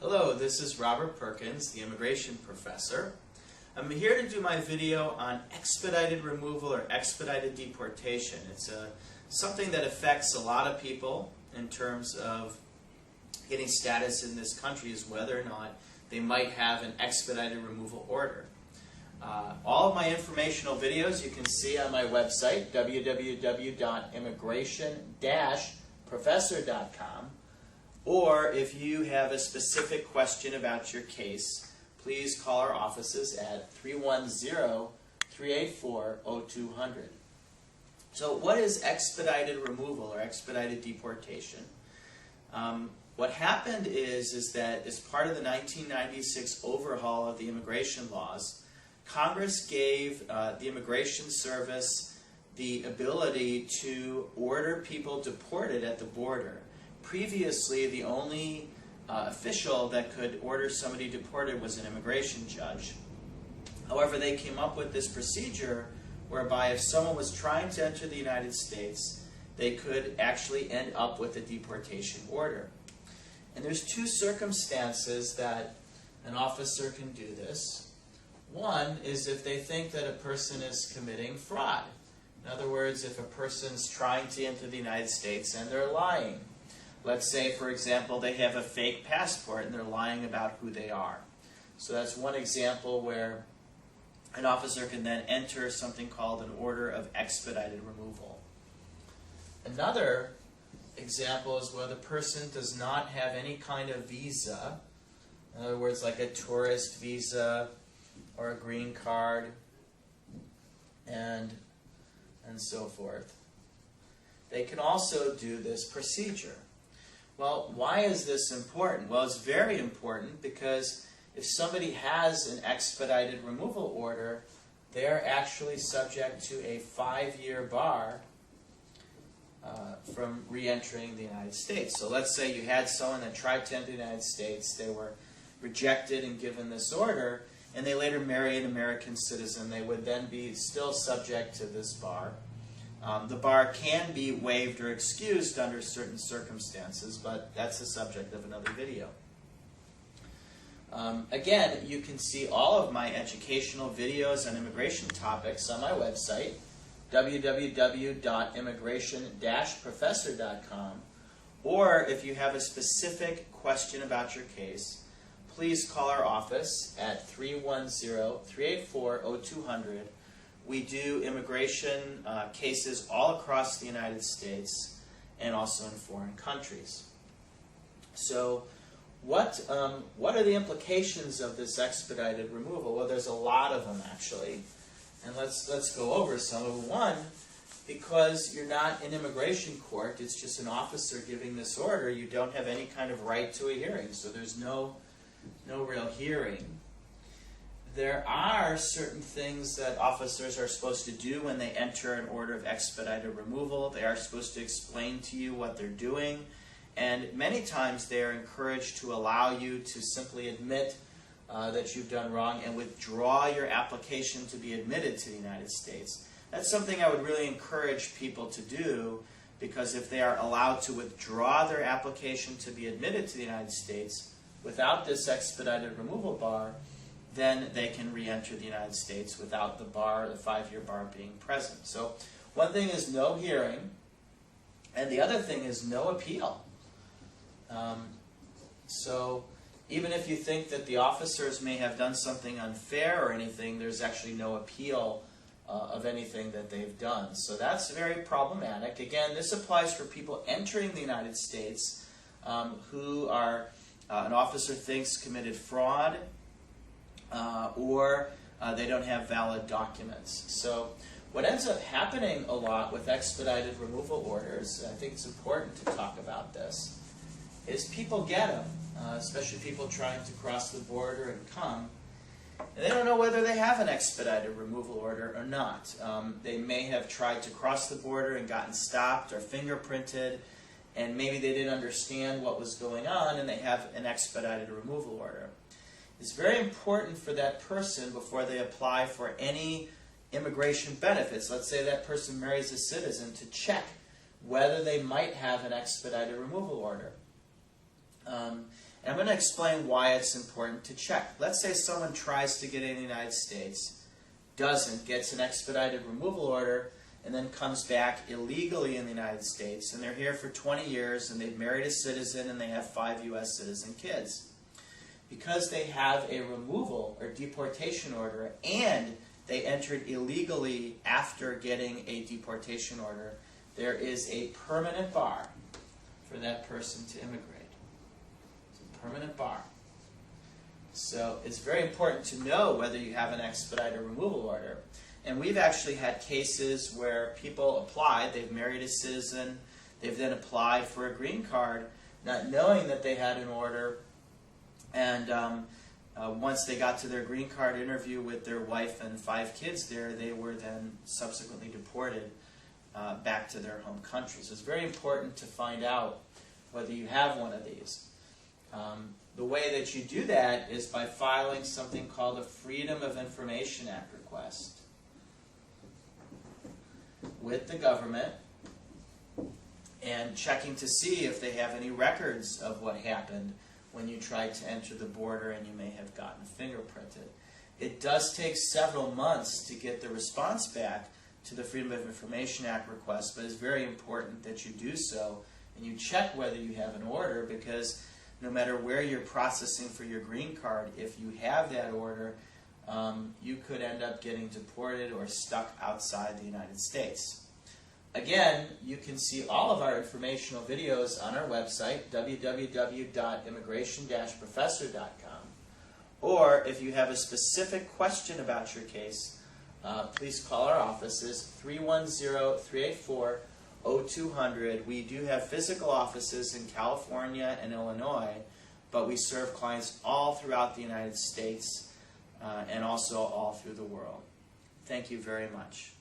Hello, this is Robert Perkins, the immigration professor. I'm here to do my video on expedited removal or expedited deportation. It's something that affects a lot of people in terms of getting status in this country, is whether or not they might have an expedited removal order. All of my informational videos you can see on my website, www.immigration-professor.com. Or if you have a specific question about your case, please call our offices at 310-384-0200. So what is expedited removal or expedited deportation? What happened is that as part of the 1996 overhaul of the immigration laws, Congress gave the Immigration Service the ability to order people deported at the border. Previously, the only official that could order somebody deported was an immigration judge. However, they came up with this procedure whereby if someone was trying to enter the United States, they could actually end up with a deportation order. And there's two circumstances that an officer can do this. One is if they think that a person is committing fraud. In other words, if a person's trying to enter the United States and they're lying. Let's say, for example, they have a fake passport and they're lying about who they are. So that's one example where an officer can then enter something called an order of expedited removal. Another example is where the person does not have any kind of visa. In other words, like a tourist visa or a green card and so forth. They can also do this procedure. Well, why is this important? Well, it's very important because if somebody has an expedited removal order, they're actually subject to a 5-year bar from re-entering the United States. So let's say you had someone that tried to enter the United States, they were rejected and given this order, and they later marry an American citizen. They would then be still subject to this bar. The bar can be waived or excused under certain circumstances, but that's the subject of another video. Again, you can see all of my educational videos on immigration topics on my website, www.immigration-professor.com, or if you have a specific question about your case, please call our office at 310-384-0200. We do immigration cases all across the United States and also in foreign countries. So what are the implications of this expedited removal? Well, there's a lot of them actually. And let's go over some. One, because you're not in immigration court, it's just an officer giving this order, you don't have any kind of right to a hearing. So there's no real hearing. There are certain things that officers are supposed to do when they enter an order of expedited removal. They are supposed to explain to you what they're doing, and many times they are encouraged to allow you to simply admit that you've done wrong and withdraw your application to be admitted to the United States. That's something I would really encourage people to do, because if they are allowed to withdraw their application to be admitted to the United States without this expedited removal bar, then they can re-enter the United States without the bar, the 5-year bar, being present. So one thing is no hearing, and the other thing is no appeal. So even if you think that the officers may have done something unfair or anything, there's actually no appeal of anything that they've done. So that's very problematic. Again, this applies for people entering the United States who are, an officer thinks committed fraud, or they don't have valid documents. So what ends up happening a lot with expedited removal orders, I think it's important to talk about this, is people get them, especially people trying to cross the border and come, and they don't know whether they have an expedited removal order or not. They may have tried to cross the border and gotten stopped or fingerprinted, and maybe they didn't understand what was going on, and they have an expedited removal order. It's very important for that person, before they apply for any immigration benefits, let's say that person marries a citizen, to check whether they might have an expedited removal order. And I'm going to explain why it's important to check. Let's say someone tries to get in the United States, doesn't, gets an expedited removal order, and then comes back illegally in the United States, and they're here for 20 years, and they've married a citizen, and they have 5 U.S. citizen kids. Because they have a removal or deportation order, and they entered illegally after getting a deportation order, there is a permanent bar for that person to immigrate. It's a permanent bar. So it's very important to know whether you have an expedited removal order. And we've actually had cases where people applied, they've married a citizen, they've then applied for a green card, not knowing that they had an order, and once they got to their green card interview with their wife and 5 kids there, they were then subsequently deported back to their home country. So it's very important to find out whether you have one of these. The way that you do that is by filing something called a Freedom of Information Act request with the government and checking to see if they have any records of what happened when you tried to enter the border and you may have gotten fingerprinted. It does take several months to get the response back to the Freedom of Information Act request, but it's very important that you do so and you check whether you have an order, because no matter where you're processing for your green card, if you have that order, you could end up getting deported or stuck outside the United States. Again, you can see all of our informational videos on our website, www.immigration-professor.com. Or if you have a specific question about your case, please call our offices, 310-384-0200. We do have physical offices in California and Illinois, but we serve clients all throughout the United States and also all through the world. Thank you very much.